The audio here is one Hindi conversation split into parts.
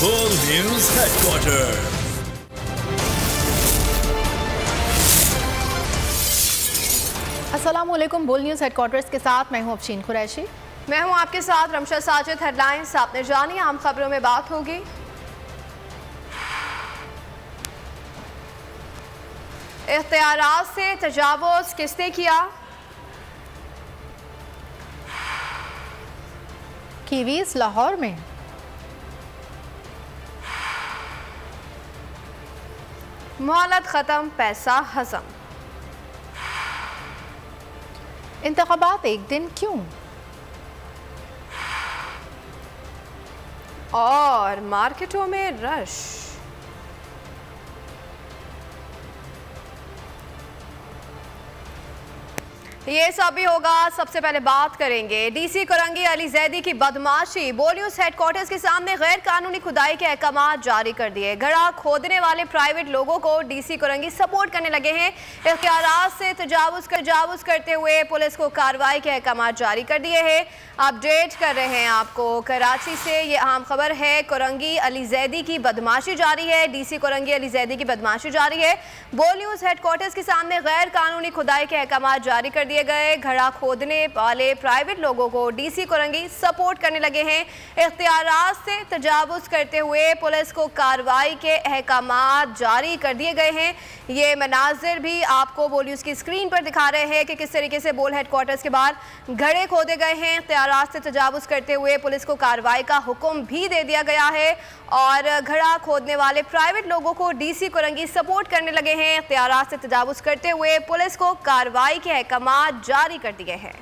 बोल न्यूज हेडक्वार्टर। अस्सलामुअलैकुम। बोल न्यूज़ हेडक्वार्टर्स के साथ मैं हूं अफशीन कुरैशी। मैं हूं आपके साथ रमशा साजिद। हेडलाइंस आपने जानी, आम खबरों में बात होगी। इख्तियारात से तजावुज़ किसने किया? कीवीज लाहौर में। मोहलत खत्म, पैसा हजम। इंतखाबात एक दिन क्यों? और मार्केटों में रश। ये सब भी होगा। सबसे पहले बात करेंगे डीसी कोरंगी अली जैदी की बदमाशी। बोल न्यूज़ हेडक्वार्टर्स के सामने गैर कानूनी खुदाई के अहकाम जारी कर दिए। गड़ा खोदने वाले प्राइवेट लोगों को डीसी कोरंगी सपोर्ट करने लगे हैं। इख्तियारात से तजावुज करते हुए पुलिस को कार्रवाई के अहकाम जारी कर दिए हैं। अपडेट कर रहे हैं आपको कराची से। ये अहम खबर है, कोरंगी अली जैदी की बदमाशी जारी है। डीसी कोरंगी अली जैदी की बदमाशी जारी है। बोल न्यूज़ हेडक्वार्टर्स के सामने गैर कानूनी खुदाई के अहकाम जारी कर दिए गए। घड़ा खोदने वाले प्राइवेट लोगों को डीसी कोरंगी सपोर्ट करने लगे हैं। इख्तियारात से तजावुज करते हुए पुलिस को कार्रवाई के अहकाम जारी कर दिए गए हैं। ये मनाजिर भी आपको बोल न्यूज़ की स्क्रीन पर दिखा रहे हैं कि किस तरीके से बोल हेडक्वार्टर्स के बाहर घड़े खोदे गए हैं। इख्तियारात से तजावुज करते हुए पुलिस को कार्रवाई का हुक्म भी दे दिया गया है और घड़ा खोदने वाले प्राइवेट लोगों को डीसी कोरंगी सपोर्ट करने लगे हैं। इख्तियारात से तजावुज करते हुए पुलिस को कार्रवाई के अहकाम जारी कर दिए हैं।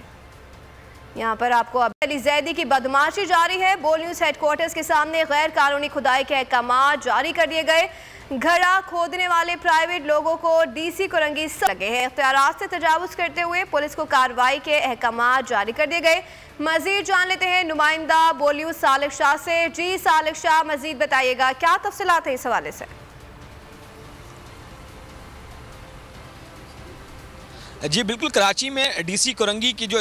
यहाँ पर आपको अली जैदी की बदमाशी जारी है। बोल न्यूज़ हेडक्वार्टर्स के सामने गैर कानूनी खुदाई के अहकाम जारी कर दिए गए। घड़ा खोदने वाले प्राइवेट लोगों को डीसी कोरंगी लगे हैं। इख्तियारात से तजावुज करते हुए पुलिस को कार्रवाई के अहकाम जारी कर दिए गए। मजीद जान लेते हैं नुमाइंदा बोल न्यूज़ सालिक शाह से। जी सालिक शाह, मजीद बताइएगा क्या तफसीलात है इस हवाले से? जी बिल्कुल, कराची में डीसी कोरंगी की जो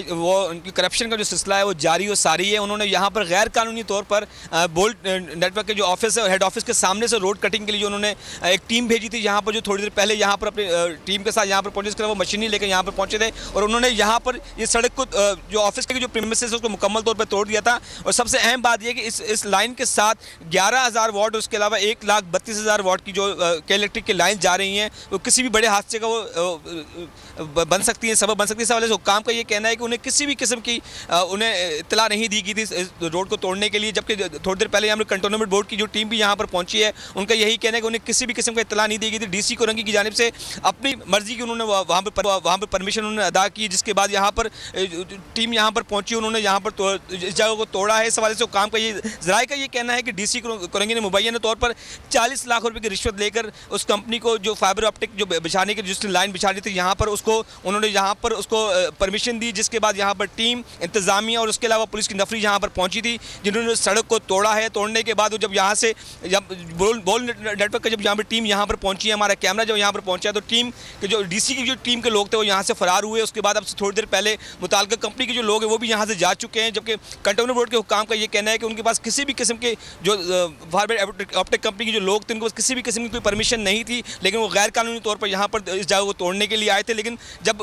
वो उनकी करप्शन का जो सिलसिला है वो जारी और सारी है। उन्होंने यहाँ पर गैर कानूनी तौर पर बोल्ट नेटवर्क के जो ऑफिस है, हेड ऑफिस के सामने से रोड कटिंग के लिए उन्होंने एक टीम भेजी थी। यहाँ पर जो थोड़ी देर पहले यहाँ पर अपनी टीम के साथ यहाँ पर पहुँचे, इसके वो मशीनरी लेकर यहाँ पर पहुँचे थे और उन्होंने यहाँ पर ये सड़क को जो ऑफिस के जो प्रीमिसेस है उसको मुकम्मल तौर पर तोड़ दिया था। और सबसे अहम बात यह कि इस लाइन के साथ 11,000 वाट, उसके अलावा 1,32,000 वाट की जो इलेक्ट्रिक की लाइन जा रही हैं, वो किसी भी बड़े हादसे का वो बन सकती है, सबब बन सकती है। इस हवाले से हुक्काम का ये कहना है कि उन्हें किसी भी किस्म की उन्हें इत्तला नहीं दी गई थी इस रोड को तोड़ने के लिए। जबकि थोड़ी देर पहले यहाँ पर कंटोनमेंट बोर्ड की जो टीम भी यहाँ पर पहुंची है, उनका यही कहना है कि उन्हें किसी भी किस्म का इत्तला नहीं दी गई थी। डीसी कोरंगी की जानिब से अपनी मर्जी की उन्होंने वहाँ पर परमिशन उन्होंने अदा की, जिसके बाद यहाँ पर टीम यहाँ पर पहुँची, उन्होंने यहाँ पर इस जगह को तोड़ा है। इस हवाले से हुक्काम का ये ज़राए का ये कहना है कि डीसी कोरंगी ने मुबैना तौर पर 40 लाख रुपये की रिश्वत लेकर उस कंपनी को जो फाइबर ऑप्टिक जो बिछाने की जिसने लाइन बिछानी थी यहाँ पर, उसको उन्होंने यहाँ पर उसको परमिशन दी। जिसके बाद यहाँ पर टीम, इंतजामिया और उसके अलावा पुलिस की नफरी यहाँ पर पहुँची थी, जिन्होंने सड़क को तोड़ा है। तोड़ने के बाद जब यहाँ से बोल नेटवर्क का जब यहाँ पर टीम यहाँ पर पहुँची है, हमारा कैमरा जब यहाँ पर पहुँचा तो टीम के जो डीसी की जो टीम के लोग थे वो यहाँ से फरार हुए। उसके बाद अब से थोड़ी देर पहले मुताल्लिका कंपनी के जो लोग हैं वो भी यहाँ से जा चुके हैं। जबकि कंटोनमेंट बोर्ड के हुक्काम का ये कहना है कि उनके पास किसी भी किस्म के जो फाइबर ऑप्टिक कंपनी के जो लोग थे उनके पास किसी भी किस्म की कोई परमिशन नहीं थी, लेकिन वो गैर कानूनी तौर पर यहाँ पर इस जगह को तोड़ने के लिए आए थे। लेकिन जब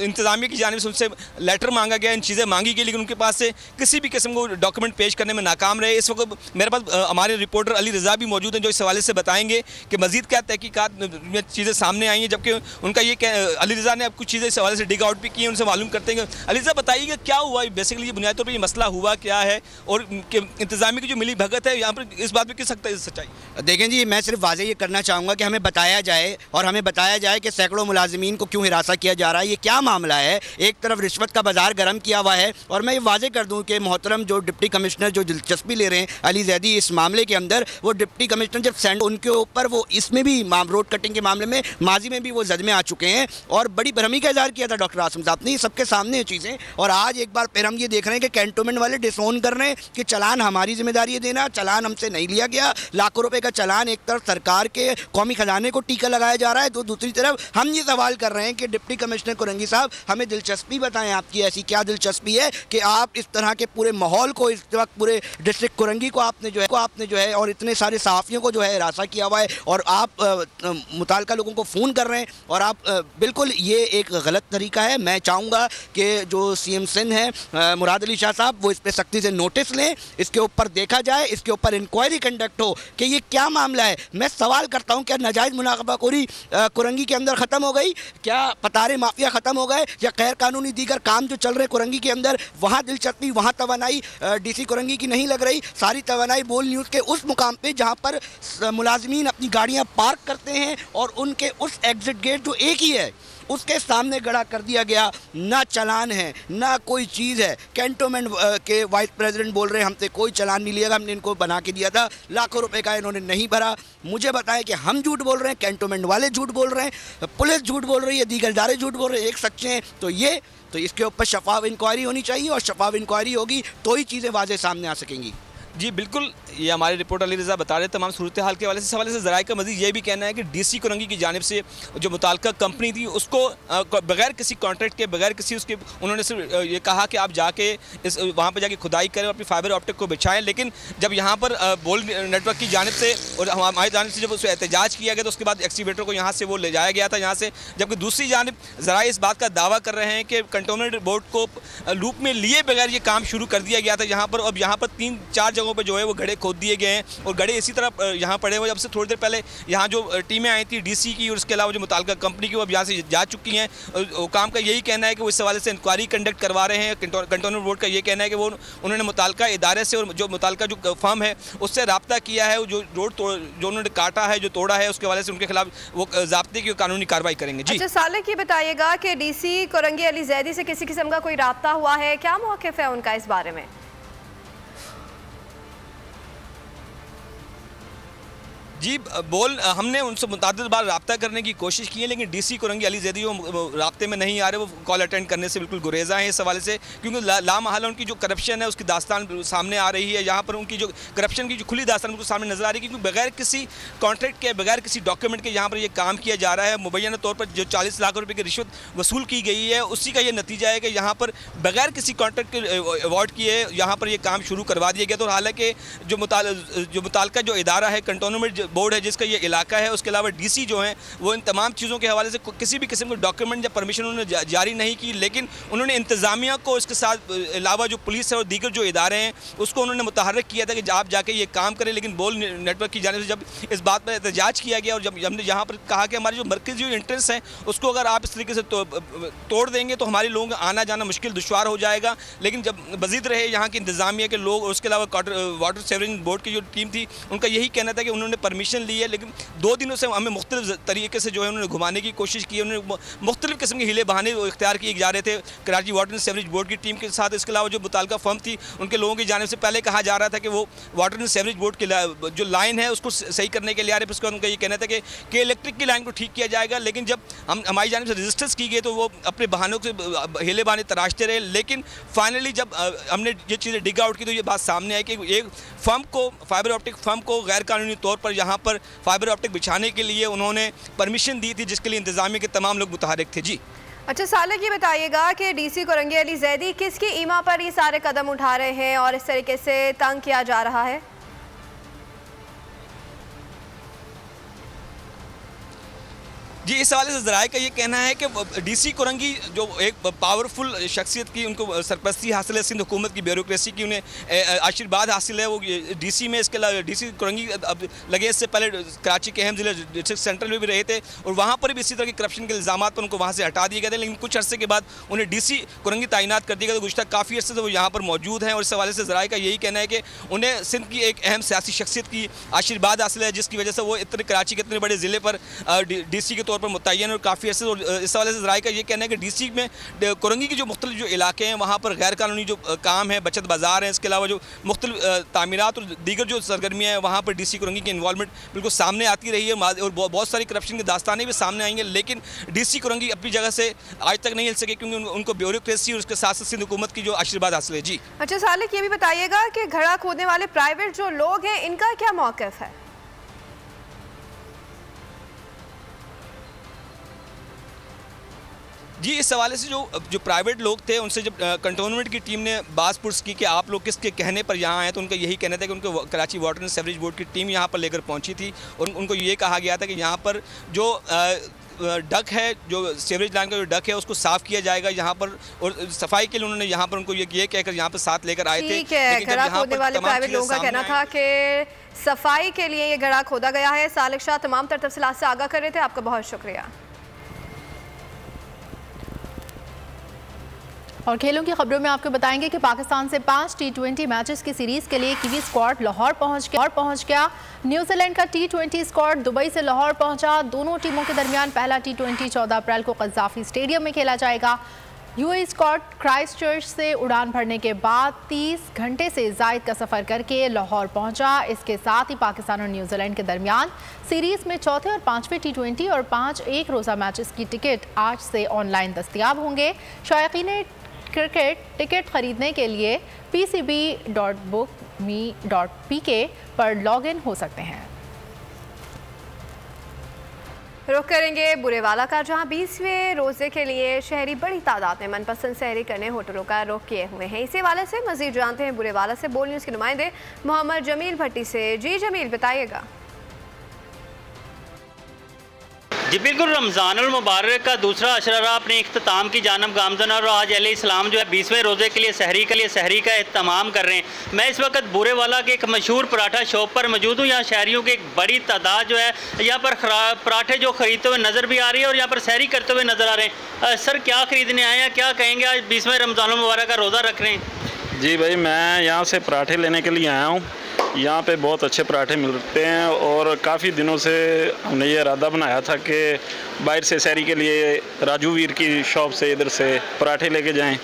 इंतजामिया की जानिब से उनसे लेटर मांगा गया, इन चीज़ें मांगी गई, लेकिन उनके पास से किसी भी किस्म को डॉक्यूमेंट पेश करने में नाकाम रहे। इस वक्त मेरे पास हमारे रिपोर्टर अली रज़ा भी मौजूद हैं जो इस हवाले से बताएंगे कि मज़ीद क्या तहकीकात में चीज़ें सामने आई हैं। जबकि उनका ये अली रज़ा ने अब कुछ चीज़ें इस हवाले से डिग आउट भी की हैं, उनसे मालूम करते हैं। अली रज़ा बताइएगा क्या हुआ बेसिकली, ये बुनियादी तौर पर ये मसला हुआ क्या है और इंतजामिया की जो मिली भगत है यहाँ पर इस बात में किस सकता है सच्चाई? देखें जी, मैं सिर्फ वाज़ेह ये करना चाहूँगा कि हमें बताया जाए और हमें बताया जाए कि सैकड़ों मुलाजिमीन को क्यों हिरासा किया जा रहा है, ये क्या मामला है। एक तरफ रिश्वत का बाजार गर्म किया हुआ है और मैं ये वाज़ेह कर दूं कि मोहतरम जो डिप्टी कमिश्नर जो दिलचस्पी ले रहे हैं अली जैदी इस मामले के अंदर, वो डिप्टी कमिश्नर जब सेंड उनके ऊपर वो इसमें भी रोड कटिंग के मामले में माजी में भी वो जद में आ चुके हैं और बड़ी भरमी का इज़हार किया था डॉक्टर आसिम साहब ने, ये सबके सामने ये चीज़ें। और आज एक बार फिर हम ये देख रहे हैं कि कैंटोनमेंट वाले डिसोन कर रहे हैं कि चलान हमारी जिम्मेदारी है देना, चलान हमसे नहीं लिया गया। लाखों रुपए का चलान, एक तरफ सरकार के कौमी खजाने को टीका लगाया जा रहा है, तो दूसरी तरफ हम ये सवाल कर रहे हैं कि डिप्टी कमिश्नर कुरंगी साहब हमें दिलचस्पी बताएं, आपकी ऐसी क्या दिलचस्पी है कि आप इस तरह के पूरे माहौल को, इस वक्त पूरे डिस्ट्रिक्ट कुरंगी को आपने जो है और इतने सारे सहाफ़ियों को जो है हिरासा किया हुआ है और आप मुताल्लिका लोगों को फ़ोन कर रहे हैं और आप बिल्कुल ये एक गलत तरीका है। मैं चाहूँगा कि जो CM सिंध हैं मुराद अली शाह साहब, वो इस पर सख्ती से नोटिस लें, इसके ऊपर देखा जाए, इसके ऊपर इंक्वायरी कंडक्ट हो कि ये क्या मामला है। मैं सवाल करता हूँ, क्या नाजायज़ मुनाफाखोरी कुरंगी के अंदर ख़त्म हो गई? क्या पतारे माफिया ख़त्म हो गए? या गैर कानूनी दीगर काम जो चल रहे कुरंगी के अंदर, वहाँ दिलचस्पी, वहाँ तवानाई DC कुरंगी की नहीं लग रही? सारी तवानाई बोल न्यूज़ के उस मुकाम पे जहाँ पर मुलाजमीन अपनी गाड़ियाँ पार्क करते हैं और उनके उस एग्ज़िट गेट जो एक ही है उसके सामने गड़ा कर दिया गया। ना चालान है ना कोई चीज़ है। कैंटोनमेंट के वाइस प्रेसिडेंट बोल रहे हैं हमसे कोई चालान नहीं लिया, हमने इनको बना के दिया था, लाखों रुपए का इन्होंने नहीं भरा। मुझे बताएं कि हम झूठ बोल रहे हैं, कैंटोनमेंट वाले झूठ बोल रहे हैं, पुलिस झूठ बोल रही है, दीगर इदारे झूठ बोल रहे हैं, एक सच्चे हैं। तो इसके ऊपर शफाफ इंक्वायरी होनी चाहिए और शफाफ इंक्वायरी होगी तो ही चीज़ें वाज़ेह सामने आ सकेंगी। जी बिल्कुल, ये हमारे रिपोर्टर अली रज़ा बता रहे तमाम सूरत हाल के हवाले से ज़राए का मज़ीद ये भी कहना है कि DC कुरंगी की जानिब से जो मुताल्लिका कंपनी थी उसको बगैर किसी कॉन्ट्रैक्ट के, बगैर किसी उसके, उन्होंने सिर्फ ये कहा कि आप जाके वहाँ पर जाके खुदाई करें और अपनी फाइबर ऑप्टिक को बिछाएं। लेकिन जब यहाँ पर बोल नेटवर्क की जानिब से और हमारी जानिब से जब उसको एहतजाज किया गया तो उसके बाद एक्सीवेटर को यहाँ से वो ले जाया गया था यहाँ से, जबकि दूसरी जानिब ज़राए इस बात का दावा कर रहे हैं कि कंटोनमेंट बोर्ड को लूप में लिए बगैर ये काम शुरू कर दिया गया था यहाँ पर। अब यहाँ पर 3-4 जगहों पर जो है वो गड्ढे खोद दिए गए हैं और गड्ढे इसी तरह यहाँ पड़े हुए। अब से थोड़ी देर पहले यहाँ जो टीमें आई थी DC की और उसके अलावा जो मुताल्लिका कंपनी की, वो अब यहाँ से जा चुकी हैं। काम का यही कहना है कि वो इस हवाले से इंक्वायरी कंडक्ट करवा रहे हैं। कंटोनमेंट बोर्ड का ये कहना है कि वो उन्होंने मुताल्लिका इदारे से और जो मुताल्लिका जो फर्म है उससे रब्ता किया है, जो रोड जो उन्होंने काटा है, जो तोड़ा है, उसके हवाले से उनके खिलाफ वो ज़ाब्ते की कानूनी कार्रवाई करेंगे। जी अच्छा सालिक, ये बताइएगा कि DC कुरंगी अली जैदी से किसी किस्म का कोई रब्ता हुआ है? क्या मौक़िफ़ है उनका इस बारे में? जी बोल, हमने उनसे मुतअद्दिद बार रब्ता करने की कोशिश की है लेकिन DC कुरंगी अली जैदी वो रब्ते में नहीं आ रहे, वो कॉल अटेंड करने से बिल्कुल गुरेज़ा हैं इस हवाले से, क्योंकि लामहला उनकी जो करप्शन है उसकी दास्तान सामने आ रही है। यहाँ पर उनकी जो करप्शन की जो खुली दास्तान उनको सामने नजर आ रही है, क्योंकि बगैर किसी कॉन्ट्रैक्ट के, बगैर किसी डॉक्यूमेंट के यहाँ पर ये काम किया जा रहा है। मुबैना तौर पर जो 40 लाख रुपये की रिश्वत वसूल की गई है उसी का ये नतीजा है कि यहाँ पर बगैर किसी कॉन्ट्रैक्ट के अवार्ड किए यहाँ पर ये काम शुरू करवा दिया गया। तो हालांकि जो मुताल्लिका जो इदारा है कंटोनमेंट बोर्ड है जिसका ये इलाका है, उसके अलावा DC जो हैं वो इन तमाम चीज़ों के हवाले से किसी भी किस्म के डॉक्यूमेंट या परमिशन उन्होंने जारी नहीं की, लेकिन उन्होंने इंतज़ामिया को इसके साथ अलावा जो पुलिस है और दीगर जो इदारे हैं उसको उन्होंने मुतहर्रिक किया था कि आप जाके ये काम करें। लेकिन बोल नेटवर्क की जानिब से जब इस बात पर एहतजाज किया गया और जब हमने यहाँ पर कहा कि हमारे जो मरकज़ी इंटरेस्ट हैं उसको अगर आप इस तरीके से तोड़ देंगे तो हमारे लोगों का आना जाना मुश्किल दुश्वार हो जाएगा। लेकिन जब मज़ीद रहे यहाँ की इंतज़ामिया के लोग और उसके अलावा वाटर सेवरेज बोर्ड की जो टीम थी उनका यही कहना था कि उन्होंने परमिशन ली है, लेकिन 2 दिनों से हमें मुख्तलिफ तरीके से जो है उन्होंने घुमाने की कोशिश की, उन्होंने मुख्तलिफ किस्म के हीले बहाने इख्तियार किए जा रहे थे Karachi water and sewerage board की टीम के साथ। इसके अलावा जो मुताल्लिका फर्म थी उनके लोगों की जानिब से पहले कहा जा रहा था कि वो वाटर एंड सेवरेज बोर्ड की जो लाइन है उसको सही करने के लिए आ रहे, उसके बाद उनका ये कहना था कि इलेक्ट्रिक की लाइन को ठीक किया जाएगा। लेकिन जब हमारी जानिब से रजिस्टर्स की गई तो वो अपने बहानों से हीले बहाने तराशते रहे। लेकिन फाइनली जब हमने ये चीज़ें डिग आउट की तो ये बात सामने आई कि एक फर्म को, फाइबर ऑप्टिक फर्म को गैर कानूनी तौर पर यहाँ पर फाइबर ऑप्टिक बिछाने के लिए उन्होंने परमिशन दी थी, जिसके लिए इंतजामिया के तमाम लोग मुतहर्रिक थे। जी अच्छा सालिक, ये बताइएगा कि DC कुरंगी अली जैदी किसकी ईमा पर ये सारे कदम उठा रहे हैं और इस तरीके से तंग किया जा रहा है? जी इस हवाले से ज़राए का ये कहना है कि DC कुरंगी जो एक पावरफुल शख्सियत की उनको सरपरस्ती हासिल है, सिंध हुकूमत की ब्यूरोक्रेसी की उन्हें आशीर्वाद हासिल है, वो DC में इसके अलावा DC कुरंगी अब लगे इससे पहले कराची के अहम ज़िले डिस्ट्रिक्ट सेंट्रल में भी रहे थे और वहाँ पर भी इसी तरह की करप्शन के इल्ज़ाम पर उनको वहाँ से हटा दिए गए थे। लेकिन कुछ अर्से के बाद उन्हें DC कुरंगी तैनात कर दिया गया। तो गुज़श्ता काफ़ी अर्से से वो यहाँ पर मौजूद हैं और इस हवाले से ज़राए का यही कहना है कि उन्हें सिंध की एक अहम सियासी शख्सियत की आशीर्वाद हासिल है, जिसकी वजह से वो इतने कराची के इतने बड़े ज़िले पर DC के तौर पर मुतय्यन और काफ़ी अर्से। और इस हवाले से ज़राए का ये कहना है कि DC में कुरंगी के जो मुख्तलिफ जो इलाके हैं वहाँ पर गैर कानूनी जो काम है, बचत बाज़ार है, इसके अलावा जो मुख्तलिफ तामीरात और दीगर जो सरगर्मियाँ हैं वहाँ पर DC कुरंगी की इन्वॉल्वमेंट बिल्कुल सामने आती रही है और बहुत सारी करप्शन की दास्तानें भी सामने आएंगे। लेकिन DC कुरंगी अपनी जगह से आज तक नहीं हिल सके क्योंकि उनको ब्यूरोक्रेसी और उसके साथ साथ सिंध हुकूमत की जो आशीर्वाद हासिल है। जी अच्छा सालिक, ये भी बताइएगा कि घड़ा खोदने वाले प्राइवेट जो लोग हैं इनका क्या मौक़िफ़ है? जी, इस हवाले से जो प्राइवेट लोग थे उनसे जब कंटोनमेंट की टीम ने बात पुरस की कि आप लोग किसके कहने पर यहाँ आए, तो उनका यही कहना था कि उनको Karachi water and sewerage board की टीम यहाँ पर लेकर पहुँची थी और उनको ये कहा गया था कि यहाँ पर जो डक है, जो सीवरेज लाइन का जो डक है उसको साफ़ किया जाएगा यहाँ पर, और सफाई के लिए उन्होंने यहाँ पर उनको ये कहकर यहाँ पर साथ लेकर आए थे। ठीक है, गड़ा खोदने वाले प्राइवेट लोगों का कहना था कि सफाई के लिए ये गड़ा खोदा गया है। सालिक शाह तमाम तर तफसीलात से आगाह कर रहे थे, आपका बहुत शुक्रिया। और खेलों की खबरों में आपको बताएंगे कि पाकिस्तान से 5 T20 मैचेस की सीरीज के लिए कीवी स्क्वाड लाहौर पहुंच गया। न्यूजीलैंड का T20 स्क्वाड दुबई से लाहौर पहुंचा। दोनों टीमों के दरमियान पहला T20 14 अप्रैल को कज़ाफी स्टेडियम में खेला जाएगा। यूएई स्क्वाड क्राइस्टचर्च से उड़ान भरने के बाद 30 घंटे से ज़ायद का सफ़र करके लाहौर पहुंचा। इसके साथ ही पाकिस्तान और न्यूजीलैंड के दरमियान सीरीज़ में चौथे और पांचवें T20 और 5 एक रोज़ा मैचेस की टिकट आज से ऑनलाइन दस्तयाब होंगे। शायकीन क्रिकेट टिकट खरीदने के लिए pcb.bookme.pk पर लॉगिन हो सकते हैं। रुख करेंगे बुरेवाला का, जहां 20वें रोजे के लिए शहरी बड़ी तादाद में मनपसंद सहरी करने होटलों का रुख किए हुए हैं। इसी हवाले से मजीद जानते हैं बुरेवाला से बोल न्यूज़ के नुमाइंदे मोहम्मद जमील भट्टी से। जी जमील, बताइएगा। जी बिल्कुल, रमज़ानुल मुबारक का दूसरा अशरा अपने इख्तिताम की जानब गामज़न और आज अहले इस्लाम जो है 20वें रोज़े के लिए सहरी का इख्तिताम कर रहे हैं। मैं इस वक्त बुरेवाला के एक मशहूर पराठा शॉप पर मौजूद हूँ। यहाँ शहरियों की एक बड़ी तादाद जो है यहाँ पर पराठे जो ख़रीदते हुए नज़र भी आ रही है और यहाँ पर सहरी करते हुए नज़र आ रहे हैं। सर, क्या ख़रीदने आए हैं, क्या कहेंगे, आज 20वें रमज़ानुल मुबारक का रोज़ा रख रहे हैं? जी भाई, मैं यहाँ से पराठे लेने के लिए आया हूँ। यहाँ पे बहुत अच्छे पराठे मिलते हैं और काफ़ी दिनों से हमने ये इरादा बनाया था कि बाहर से सहरी के लिए राजू वीर की शॉप से इधर से पराठे लेके जाएं,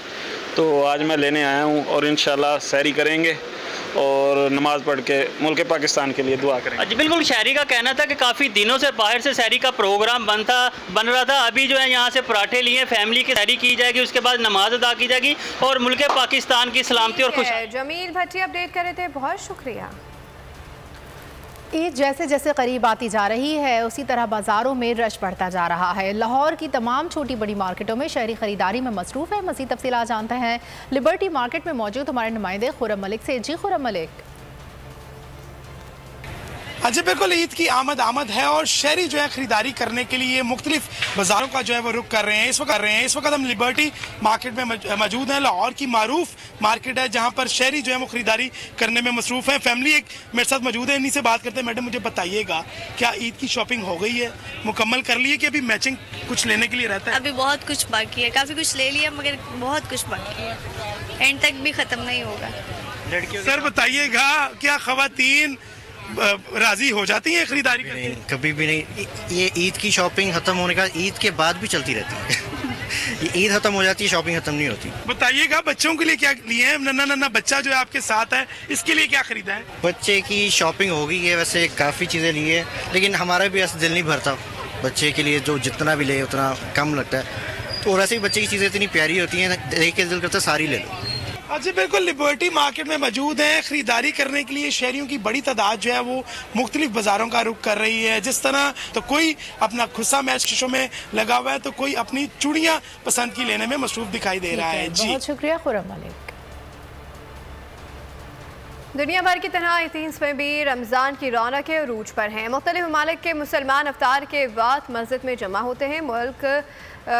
तो आज मैं लेने आया हूँ और इंशाल्लाह सहरी करेंगे और नमाज़ पढ़ के मुल्क पाकिस्तान के लिए दुआ करेंगे। जी बिल्कुल, शहरी का कहना था कि काफ़ी दिनों से बाहर से सहरी का प्रोग्राम बन रहा था। अभी जो है यहाँ से पराठे लिए, फैमिली की सहरी की जाएगी, उसके बाद नमाज अदा की जाएगी और मुल्क पाकिस्तान की सलामती और खुश। जमील भट्टी अपडेट कर रहे थे, बहुत शुक्रिया। ईद जैसे जैसे करीब आती जा रही है उसी तरह बाज़ारों में रश बढ़ता जा रहा है। लाहौर की तमाम छोटी बड़ी मार्केटों में शहरी खरीदारी में मसरूफ़ है। मज़ीद तफ़सीलात जानते हैं लिबर्टी मार्केट में मौजूद हमारे नुमाइंदे खुर्रम मलिक से। जी खुर्रम मलिक। जी बिल्कुल, ईद की आमद है और शहरी जो है खरीदारी करने के लिए मुख्तलिफ बाज़ारों का जो है वो रुख कर रहे हैं। इस वक्त हम लिबर्टी मार्केट में मौजूद हैं। लाहौर की मारूफ मार्केट है जहां पर शहरी जो है वो खरीदारी करने में मसरूफ़ है। फैमिली एक मेरे साथ मौजूद है, इन्हीं से बात करते हैं। मैडम, मुझे बताइएगा, क्या ईद की शॉपिंग हो गई है, मुकम्मल कर ली है कि अभी मैचिंग कुछ लेने के लिए रहता है? अभी बहुत कुछ बाकी है, काफ़ी कुछ ले लिया मगर बहुत कुछ बाकी है, एंड तक भी ख़त्म नहीं होगा। सर बताइएगा, क्या ख़वातीन राजी हो जाती है खरीदारी करके? नहीं, कभी भी नहीं। ये ईद की शॉपिंग खत्म होने का ईद के बाद भी चलती रहती है। ये ईद खत्म हो जाती है, शॉपिंग खत्म नहीं होती। बताइएगा, बच्चों के लिए क्या लिए हैं? नन्ना बच्चा जो है आपके साथ है, इसके लिए क्या खरीदा है? बच्चे की शॉपिंग हो गई है, वैसे काफ़ी चीज़ें ली है, लेकिन हमारा भी ऐसा दिल नहीं भरता। बच्चे के लिए जो जितना भी ले उतना कम लगता है, तो वैसे ही बच्चे की चीज़ें इतनी प्यारी होती हैं, देख के दिल करता है सारी ले लो। जी बिल्कुल, लिबर्टी मार्केट में मौजूद है। ख़रीदारी करने के लिए शहरियों की बड़ी तादाद जो है वो मुख्तलिफ बाज़ारों का रुख कर रही है। जिस तरह तो कोई अपना खुस्सा मैच शीशों में लगा हुआ है, तो कोई अपनी चूड़ियाँ पसंद की लेने में मसरूफ़ दिखाई दे रहा है। जी बहुत शुक्रिया खुर्रम मलिक। दुनिया भर की तरह एथेंस में भी रमज़ान की रौनक अरूज पर हैं। मुख्तलिफ ममालिक के मुसलमान अफ्तार के बाद मस्जिद में जमा होते हैं,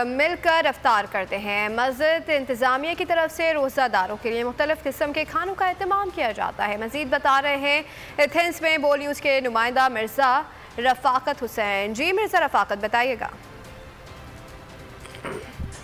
मिलकर अफ्तार करते हैं। मस्जिद इंतज़ामिया की तरफ से रोज़ादारों के लिए मुख्तलिफ किस्म के खानों का एहतमाम किया जाता है। मज़ीद बता रहे हैं एथेंस में बोल न्यूज़ के नुमाइंदा मिर्ज़ा रफ़ाकत हुसैन। जी मिर्ज़ा रफ़ाकत, बताइएगा।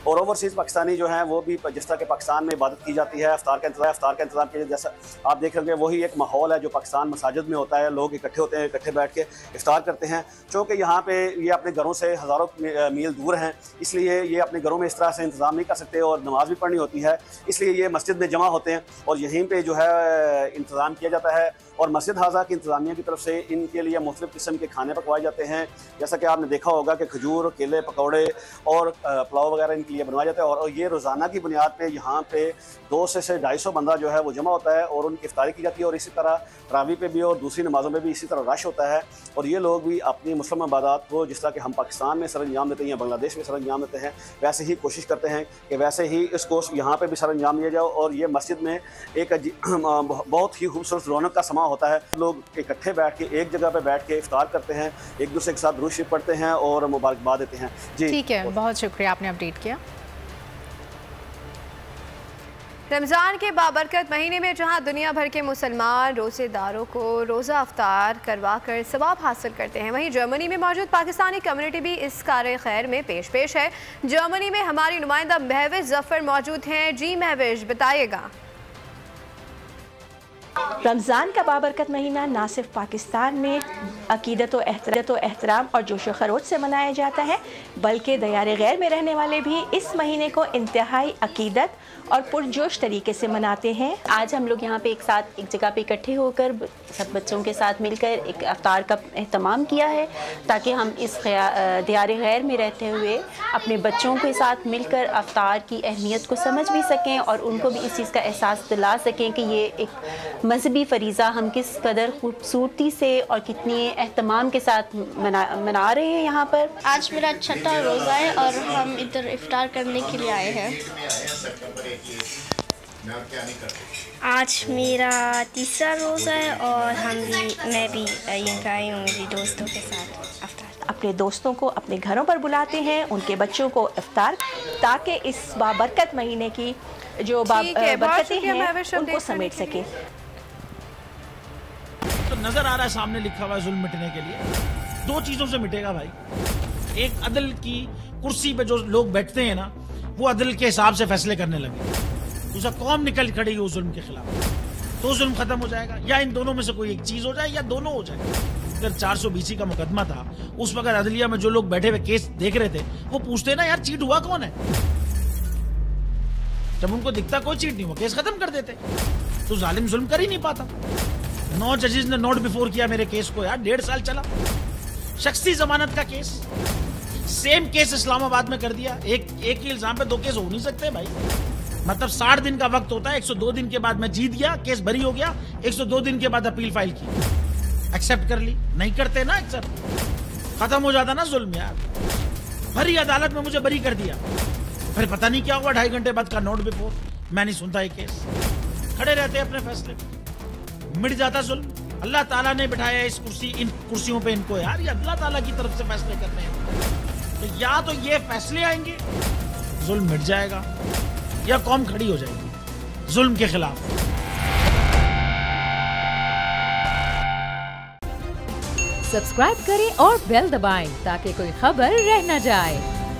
और ओवरसीज़ पाकिस्तानी जो हैं वो भी जिस तरह के पाकिस्तान में इबादत की जाती है, अफ्तार का इंतज़ाम के जैसा आप देख रहे हैं, वही एक माहौल है जो पाकिस्तान मसाजिद में होता है। लोग इकट्ठे होते हैं, इकट्ठे बैठ के इफ्तार करते हैं। चूँकि यहाँ पे ये अपने घरों से हज़ारों मील दूर हैं, इसलिए ये अपने घरों में इस तरह से इंतज़ाम नहीं कर सकते और नमाज भी पढ़नी होती है, इसलिए ये मस्जिद में जमा होते हैं और यहीं पर जो है इंतज़ाम किया जाता है। और मस्जिद हाजा की इंतज़ामिया की तरफ से इनके लिए मुख्तलिफ़ किस्म के खाने पकवाए जाते हैं। जैसा कि आपने देखा होगा कि खजूर, केले, पकौड़े और पुलाव वगैरह इनकी के लिए बनवाया जाता है। और ये रोज़ाना की बुनियाद पे यहाँ पे 200 से 250 बंदा जो है वो जमा होता है और उनकी इफ्तारी की जाती है। और इसी तरह तरावी पे भी और दूसरी नमाज़ों में भी इसी तरह रश होता है। और ये लोग भी अपनी मुस्लिम इबादत को जिस तरह के हम पाकिस्तान में सरअंजाम देते हैं या बांग्लादेश में सरअंजाम देते हैं, वैसे ही कोशिश करते हैं कि वैसे ही इसको यहाँ पे भी सरअंजाम दिया जाए। और ये मस्जिद में एक बहुत ही खूबसूरत रौनक का समा होता है। लोग इकट्ठे बैठ के एक जगह पे बैठ के इफ्तार करते हैं, एक दूसरे के साथ दुरूद शरीफ पढ़ते हैं और मुबारकबाद देते हैं। जी ठीक है, बहुत शुक्रिया, आपने अपडेट किया। रमज़ान के बाबरकत महीने में जहां दुनिया भर के मुसलमान रोज़ेदारों को रोज़ा अफ्तार करवा कर सवाब हासिल करते हैं, वहीं जर्मनी में मौजूद पाकिस्तानी कम्युनिटी भी इस कार्य खैर में पेश है। जर्मनी में हमारी नुमाइंदा महविश जफ़र मौजूद हैं। जी महविश, बताइएगा। रमज़ान का बाबरकत महीना ना सिर्फ पाकिस्तान में अकीदत व एहतराम और जोश व खरोश से मनाया जाता है, बल्कि दयारे गैर में रहने वाले भी इस महीने को इंतहाई अकीदत और पुरजोश तरीके से मनाते हैं। आज हम लोग यहाँ पे एक जगह पे इकट्ठे होकर सब बच्चों के साथ मिलकर एक अफ्तार का एहतमाम किया है, ताकि हम इस दयारे गैर में रहते हुए अपने बच्चों के साथ मिलकर अफ्तार की अहमियत को समझ भी सकें और उनको भी इस चीज़ का एहसास दिला सकें कि ये एक मजहबी फरीज़ा हम किस कदर खूबसूरती से और कितनी एहतमाम के साथ मना रहे हैं। यहाँ पर आज मेरा 6वां रोज़ा है और हम इधर इफ्तार करने के लिए आए हैं। आज मेरा 3रा रोज़ा है और मैं भी यहाँ आई हूँ मेरी दोस्तों के साथ अफ्तार। अपने दोस्तों को अपने घरों पर बुलाते हैं, उनके बच्चों को इफ्तार, ताकि इस बाबरकत महीने की जो बरकतें हैं उनको समेट सके। तो नजर आ रहा है सामने लिखा हुआ है जुल्म मिटने के लिए 2 चीजों से मिटेगा भाई। एक, अदल की कुर्सी पे जो लोग बैठते हैं ना, वो अदल के हिसाब से फैसले करने लगे। दूसरा, कौम निकल खड़ी हो जुल्म के खिलाफ, तो जुल्म खत्म हो जाएगा। या इन दोनों में से कोई एक चीज हो जाए या दोनों हो जाए। अगर 420 का मुकदमा था, उस वक्त अदलिया में जो लोग बैठे हुए केस देख रहे थे, वो पूछते ना यार चीट हुआ कौन है। जब उनको दिखता कोई चीट नहीं हुआ, केस खत्म कर देते। तो जालिम जुल्म कर ही नहीं पाता। 9 जजेस ने नोट बिफोर किया मेरे केस को यार, 1.5 साल चला। शख्सी जमानत का केस, सेम केस इस्लामाबाद में कर दिया। एक ही इल्जाम पे 2 केस हो नहीं सकते भाई। मतलब 60 दिन का वक्त होता है। 102 दिन के बाद मैं जीत गया, केस बरी हो गया। 102 दिन के बाद अपील फाइल की, एक्सेप्ट कर ली। नहीं करते ना एक्सेप्ट, खत्म हो जाता ना जुल्म यार। भरी अदालत में मुझे बरी कर दिया, फिर पता नहीं क्या हुआ, 2.5 घंटे बाद का नोट बिफोर। मैं नहीं सुनता ये केस, खड़े रहते अपने फैसले, मिट जाता जुल्म। अल्लाह ताला ने बिठाया इन कुर्सियों पे इनको यार, ये अल्लाह ताला की तरफ से फैसले करने हैं। तो या तो ये फैसले आएंगे, जुल्म मिट जाएगा, या कौम खड़ी हो जाएगी जुल्म के खिलाफ। सब्सक्राइब करें और बेल दबाएं ताकि कोई खबर रह न जाए।